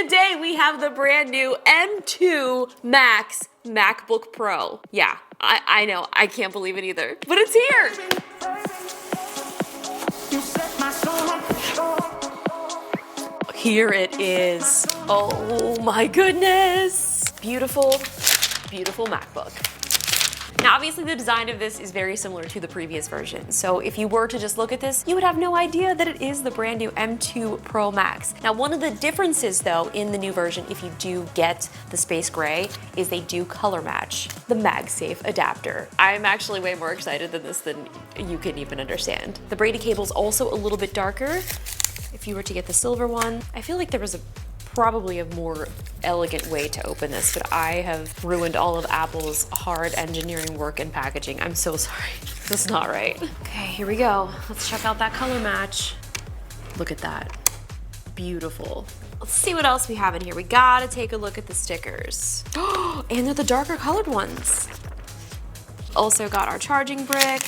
today we have the brand new M2 Max MacBook Pro. Yeah, I know, I can't believe it either, but it's here. Here it is. Oh my goodness. Beautiful, beautiful MacBook. Now, obviously the design of this is very similar to the previous version. So if you were to just look at this, you would have no idea that it is the brand new M2 Pro Max. Now, one of the differences though in the new version, if you do get the space gray, is they do color match the MagSafe adapter. I'm actually way more excited than this than you can even understand. The Brady cable's also a little bit darker. If you were to get the silver one, I feel like there was probably a more elegant way to open this, but I have ruined all of Apple's hard engineering work and packaging. I'm so sorry. That's not right. Okay, here we go. Let's check out that color match. Look at that. Beautiful. Let's see what else we have in here. We gotta take a look at the stickers. Oh, and they're the darker colored ones. Also got our charging brick.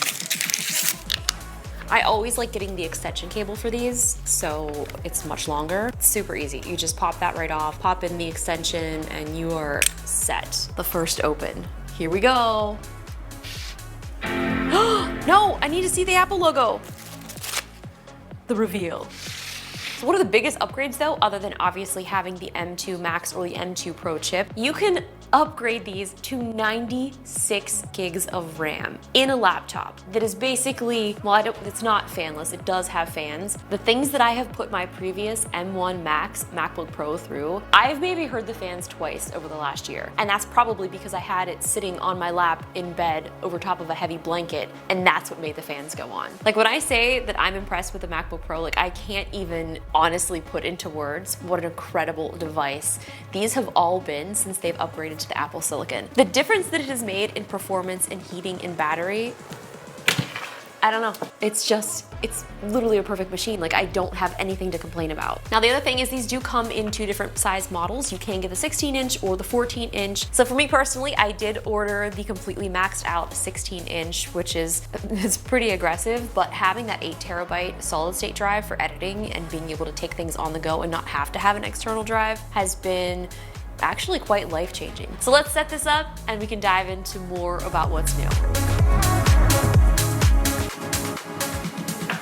I always like getting the extension cable for these, so it's much longer. It's super easy. You just pop that right off, pop in the extension, and you are set. The first open. Here we go. No, I need to see the Apple logo. The reveal. So one of the biggest upgrades though, other than obviously having the M2 Max or the M2 Pro chip, you can upgrade these to 96 gigs of RAM in a laptop that is basically, well, it's not fanless, it does have fans. The things that I have put my previous M1 Max MacBook Pro through, I've maybe heard the fans twice over the last year. And that's probably because I had it sitting on my lap in bed over top of a heavy blanket, and that's what made the fans go on. Like when I say that I'm impressed with the MacBook Pro, like I can't even honestly put into words what an incredible device these have all been since they've upgraded to the Apple Silicon. The difference that it has made in performance and heating and battery, I don't know. It's literally a perfect machine. Like I don't have anything to complain about. Now the other thing is these do come in two different size models. You can get the 16-inch or the 14-inch. So for me personally, I did order the completely maxed out 16-inch, which is it's pretty aggressive, but having that 8 terabyte solid state drive for editing and being able to take things on the go and not have to have an external drive has been actually quite life-changing. So let's set this up and we can dive into more about what's new.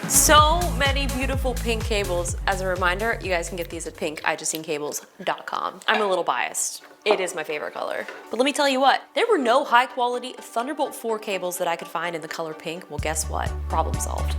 So many beautiful pink cables. As a reminder, you guys can get these at iJustinecables.com. I'm a little biased. It is my favorite color. But let me tell you what, there were no high quality Thunderbolt 4 cables that I could find in the color pink. Well, guess what? Problem solved.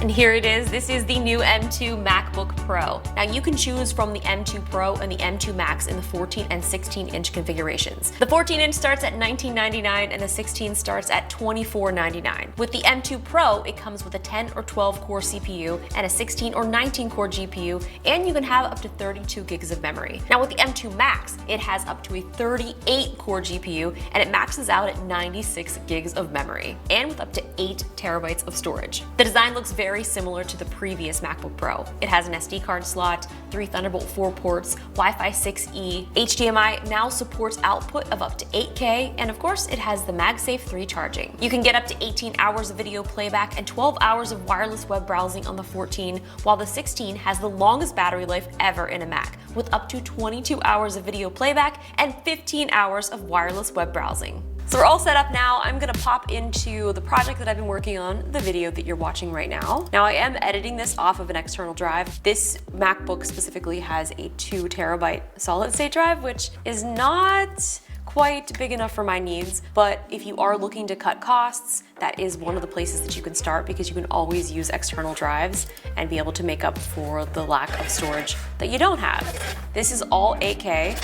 And here it is. This is the new M2 MacBook Pro. Now you can choose from the M2 Pro and the M2 Max in the 14 and 16-inch configurations. The 14-inch starts at $19.99 and the 16 starts at $24.99. With the M2 Pro, it comes with a 10 or 12 core CPU and a 16 or 19 core GPU, and you can have up to 32 gigs of memory. Now with the M2 Max, it has up to a 38 core GPU and it maxes out at 96 gigs of memory, and with up to 8 terabytes of storage. The design looks very similar to the previous MacBook Pro. It has an SD card slot, 3 Thunderbolt 4 ports, Wi-Fi 6E, HDMI now supports output of up to 8K, and of course it has the MagSafe 3 charging. You can get up to 18 hours of video playback and 12 hours of wireless web browsing on the 14, while the 16 has the longest battery life ever in a Mac, with up to 22 hours of video playback and 15 hours of wireless web browsing. So we're all set up now. I'm gonna pop into the project that I've been working on, the video that you're watching right now. Now I am editing this off of an external drive. This MacBook specifically has a 2 terabyte solid state drive, which is not quite big enough for my needs, but if you are looking to cut costs, that is one of the places that you can start because you can always use external drives and be able to make up for the lack of storage that you don't have. This is all 8K.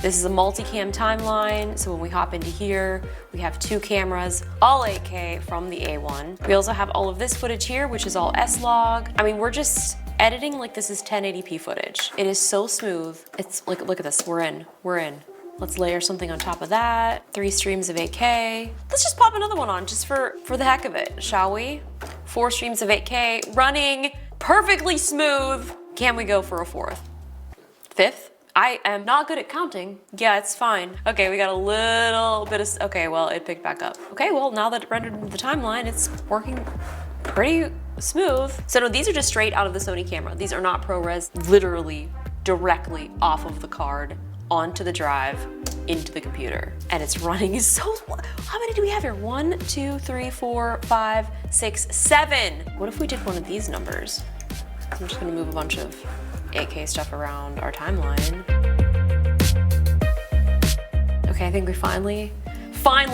This is a multicam timeline, so when we hop into here, we have 2 cameras, all 8K from the A1. We also have all of this footage here, which is all S-Log. I mean, we're just editing like this is 1080p footage. It is so smooth. It's like, look at this, we're in. Let's layer something on top of that. 3 streams of 8K. Let's just pop another one on just for the heck of it, shall we? 4 streams of 8K, running perfectly smooth. Can we go for a 4th? 5th? I am not good at counting. Yeah, it's fine. Okay, we got a little bit of, okay, well, it picked back up. Okay, well, now that it rendered into the timeline, it's working pretty smooth. So no, these are just straight out of the Sony camera. These are not ProRes, literally directly off of the card onto the drive into the computer. And it's running so, how many do we have here? 1, 2, 3, 4, 5, 6, 7. What if we did one of these numbers? I'm just gonna move a bunch of 8K stuff around our timeline. Okay, I think we finally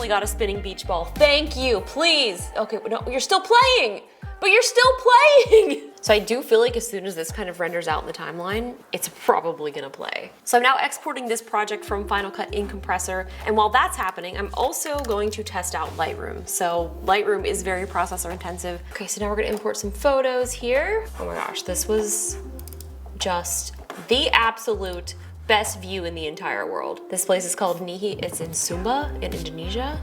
got a spinning beach ball. Thank you, please. Okay, no, you're still playing, but you're still playing. So I do feel like as soon as this kind of renders out in the timeline, it's probably gonna play. So I'm now exporting this project from Final Cut in Compressor, and while that's happening, I'm also going to test out Lightroom. So Lightroom is very processor intensive. Okay, so now we're gonna import some photos here. Oh my gosh, this was just the absolute best view in the entire world. This place is called Nihi. It's in Sumba in Indonesia.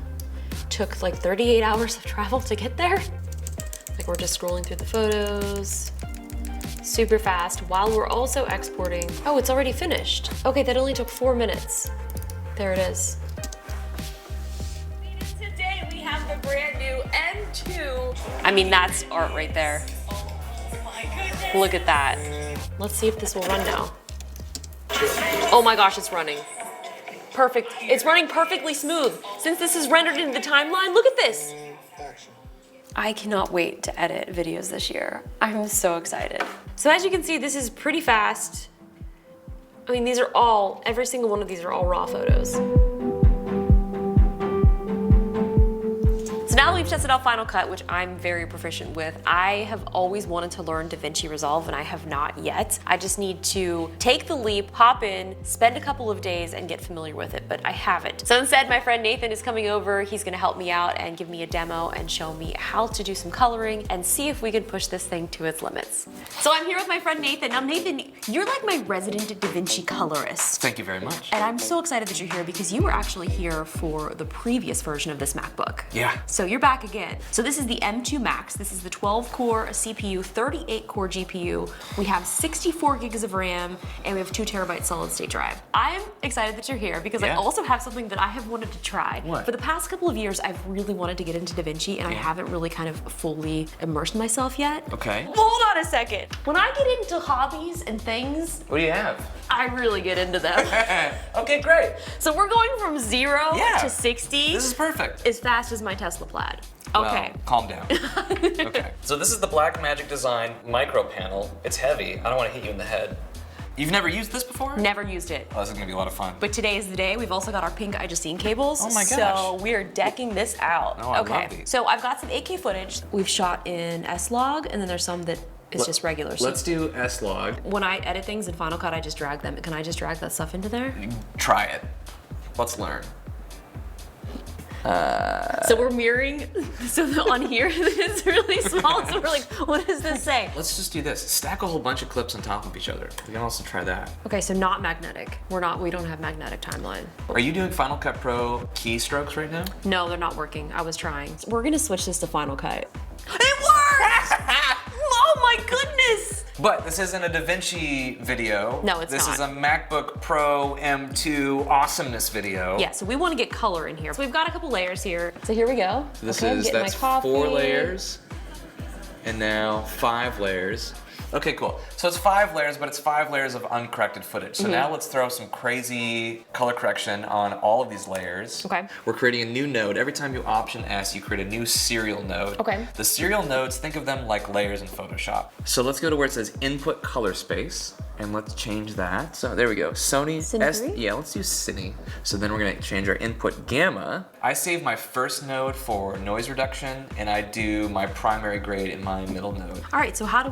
Took like 38 hours of travel to get there. Like we're just scrolling through the photos, super fast, while we're also exporting. Oh, it's already finished. Okay, that only took 4 minutes. There it is. Today we have the brand new M2. I mean, that's art right there. Oh my goodness. Look at that. Let's see if this will run now. Oh my gosh, it's running. Perfect. It's running perfectly smooth. Since this is rendered into the timeline, look at this. I cannot wait to edit videos this year. I'm so excited. So as you can see, this is pretty fast. I mean, every single one of these are all raw photos. So now that we've tested out Final Cut, which I'm very proficient with, I have always wanted to learn DaVinci Resolve and I have not yet. I just need to take the leap, hop in, spend a couple of days and get familiar with it, but I haven't. So instead, my friend Nathan is coming over. He's gonna help me out and give me a demo and show me how to do some coloring and see if we can push this thing to its limits. So I'm here with my friend Nathan. Now Nathan, you're like my resident DaVinci colorist. Thank you very much. And I'm so excited that you're here because you were actually here for the previous version of this MacBook. Yeah. So you're back again. So this is the M2 Max. This is the 12-core CPU, 38-core GPU. We have 64 gigs of RAM, and we have 2 terabyte solid-state drive. I'm excited that you're here because I also have something that I have wanted to try. What? For the past couple of years, I've really wanted to get into DaVinci, and I haven't really kind of fully immersed myself yet. Okay. Hold on a second. When I get into hobbies and things, What do you have? I really get into them. Okay, great. So we're going from 0 to 60 This is perfect. as fast as my Tesla Plaid. Okay. Well, calm down. Okay. So this is the Blackmagic Design micro panel. It's heavy. I don't want to hit you in the head. You've never used this before? Never used it. Oh, this is gonna be a lot of fun. But today is the day. We've also got our pink iJustine cables. Oh my gosh. So we're decking this out. Oh, I love these. So I've got some 8K footage. We've shot in S-Log, and then there's some that is just regular. So Let's do S-Log. when I edit things in Final Cut, I just drag them. Can I just drag that stuff into there? Try it. Let's learn. So we're mirroring, so on here, it's really small, so we're like, what does this say? Let's just do this. Stack a whole bunch of clips on top of each other. We can also try that. Okay, so not magnetic. We don't have magnetic timeline. Are you doing Final Cut Pro keystrokes right now? No, they're not working. I was trying. We're gonna switch this to Final Cut. It worked! Oh my goodness! But this isn't a DaVinci video. No, it's This not. is a MacBook Pro M2 awesomeness video. Yeah, so we want to get color in here. So we've got a couple layers here. So here we go. This I'm is, getting that's my coffee. 4 layers. And now 5 layers. Okay, cool. So it's 5 layers, but it's 5 layers of uncorrected footage. So now let's throw some crazy color correction on all of these layers. Okay. We're creating a new node. Every time you Option S, you create a new serial node. Okay. The serial nodes, think of them like layers in Photoshop. So let's go to where it says Input Color Space, and let's change that. So there we go. Sony Cine 3? Yeah, let's use Cine. So then we're gonna change our input gamma. I save my first node for noise reduction, and I do my primary grade in my middle node. All right, so what do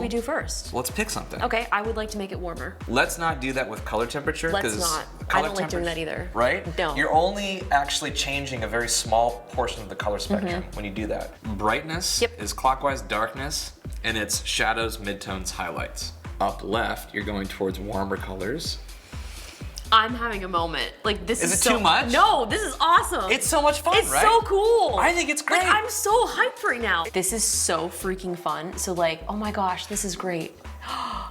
we do first? Let's pick something. Okay, I would like to make it warmer. Let's not do that with color temperature. Let's not. I don't like doing that either. Right? No. You're only actually changing a very small portion of the color spectrum when you do that. Brightness is clockwise darkness, and it's shadows, midtones, highlights. Up left, you're going towards warmer colors. I'm having a moment. Like this is it so, too much? No, this is awesome. It's so much fun, It's right? so cool. I think it's great. Like, I'm so hyped right now. This is so freaking fun. So like, oh my gosh, this is great. Oh,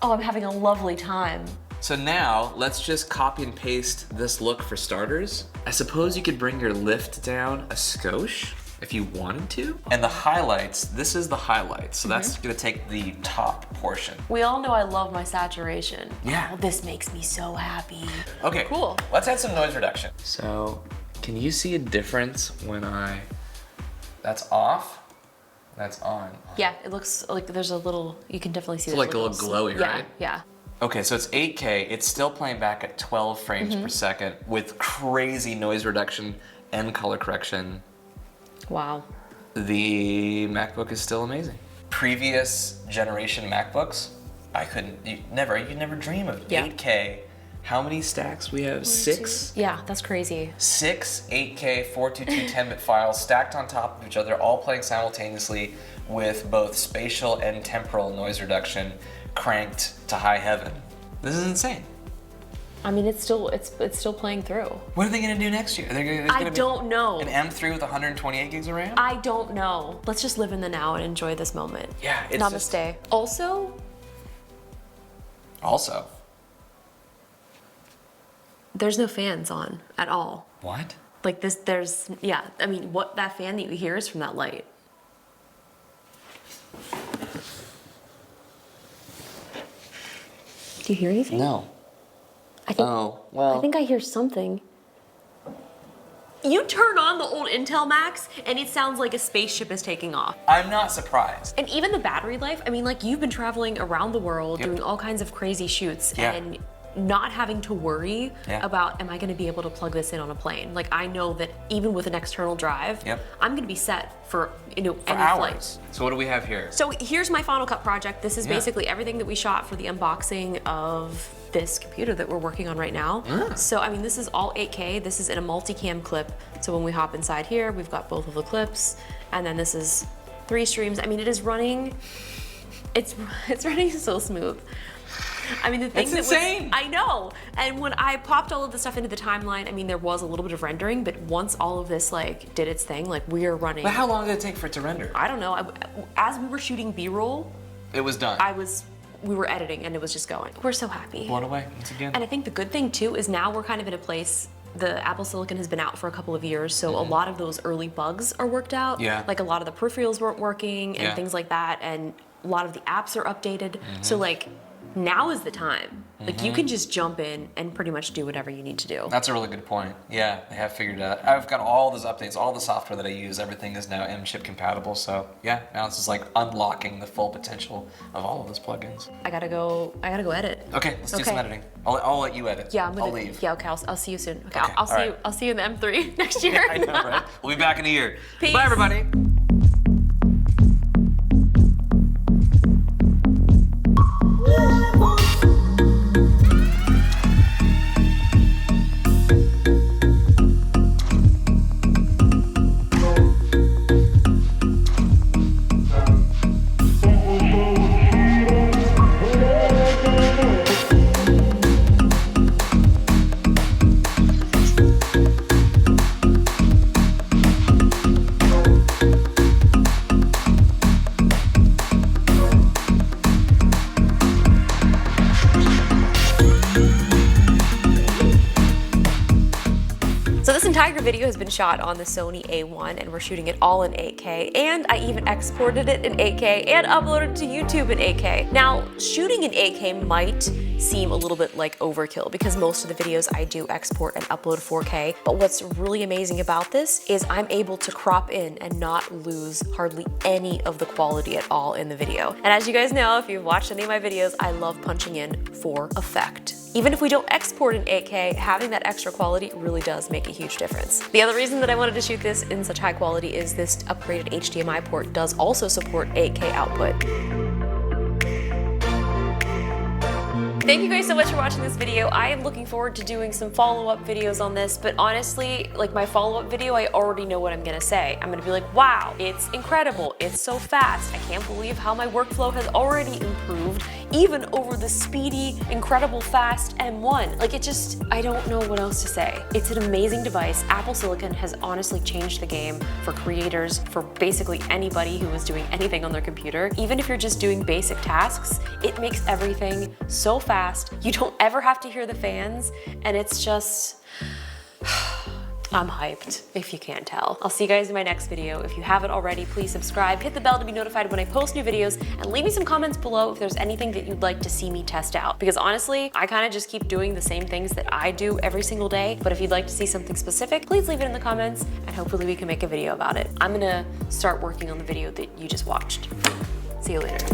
I'm having a lovely time. So now, let's just copy and paste this look for starters. I suppose you could bring your lift down a skosh. if you wanted to. And the highlights, this is the highlights. So that's gonna take the top portion. We all know I love my saturation. Yeah. Oh, this makes me so happy. Okay, Cool. Let's add some noise reduction. So, can you see a difference when that's off, that's on? Yeah, it looks like there's a little, you can definitely see It's like a little glowy, yeah, right? Yeah. Okay, so it's 8K. It's still playing back at 12 frames per second with crazy noise reduction and color correction. Wow. The MacBook is still amazing. Previous generation MacBooks, you'd never dream of 8K. How many stacks? We have 6? Yeah, that's crazy. 6 8K 422 10-bit files stacked on top of each other, all playing simultaneously with both spatial and temporal noise reduction cranked to high heaven. This is insane. I mean, it's still playing through. What are they gonna do next year? I don't know. An M3 with 128 gigs of RAM? I don't know. Let's just live in the now and enjoy this moment. Yeah, it's Namaste. Also, there's no fans on at all. What? Like this, I mean, that fan that you hear is from that light. Do you hear anything? No. I think, well. I think I hear something. You turn on the old Intel Macs and it sounds like a spaceship is taking off. I'm not surprised. And even the battery life, I mean, like you've been traveling around the world doing all kinds of crazy shoots and not having to worry about, am I gonna be able to plug this in on a plane? Like I know that even with an external drive, I'm gonna be set for any flight. So what do we have here? So here's my Final Cut project. This is basically everything that we shot for the unboxing of this computer that we're working on right now. So I mean, this is all 8K. This is in a multicam clip. So when we hop inside here, we've got both of the clips, and then this is 3 streams. I mean, it is running. It's running so smooth. I mean, the thing That's insane. I know. And when I popped all of the stuff into the timeline, I mean, there was a little bit of rendering, but once all of this like did its thing, like we are running. But how long did it take for it to render? I don't know. As we were shooting B-roll, it was done. We were editing and it was just going. We're so happy. Blown away once again. And I think the good thing too is now we're kind of in a place, the Apple Silicon has been out for a couple of years, so a lot of those early bugs are worked out. Yeah. Like a lot of the peripherals weren't working and things like that, and a lot of the apps are updated. So like, now is the time. Like you can just jump in and pretty much do whatever you need to do. That's a really good point. Yeah, they have figured it out. I've got all those updates, all the software that I use, everything is now M-chip compatible. So yeah, now it's just like unlocking the full potential of all of those plugins. I gotta go edit. Okay, let's do some editing. I'll let you edit. Yeah, I'll leave. Yeah, okay, I'll see you soon. Okay, Okay, I'll see you in the M3 next year. I know, right? We'll be back in a year. Peace. Bye, everybody. entire video has been shot on the Sony A1 and we're shooting it all in 8K, and I even exported it in 8K and uploaded it to YouTube in 8K. Now, shooting in 8K might seem a little bit like overkill because most of the videos I do export and upload 4K, but what's really amazing about this is I'm able to crop in and not lose hardly any of the quality at all in the video. And as you guys know, if you've watched any of my videos, I love punching in for effect. Even if we don't export in 8K, having that extra quality really does make a huge difference. The other reason that I wanted to shoot this in such high quality is this upgraded HDMI port does also support 8K output. Thank you guys so much for watching this video. I am looking forward to doing some follow-up videos on this, but honestly, like my follow-up video, I already know what I'm gonna say. I'm gonna be like, wow, it's incredible, it's so fast. I can't believe how my workflow has already improved, even over the speedy, incredible fast M1. Like it just, I don't know what else to say. It's an amazing device. Apple Silicon has honestly changed the game for creators, for basically anybody who is doing anything on their computer. Even if you're just doing basic tasks, it makes everything so fast. You don't ever have to hear the fans, and it's just, I'm hyped, if you can't tell. I'll see you guys in my next video. If you haven't already, please subscribe, hit the bell to be notified when I post new videos, and leave me some comments below if there's anything that you'd like to see me test out. Because honestly, I kind of just keep doing the same things that I do every single day, but if you'd like to see something specific, please leave it in the comments, and hopefully we can make a video about it. I'm gonna start working on the video that you just watched. See you later.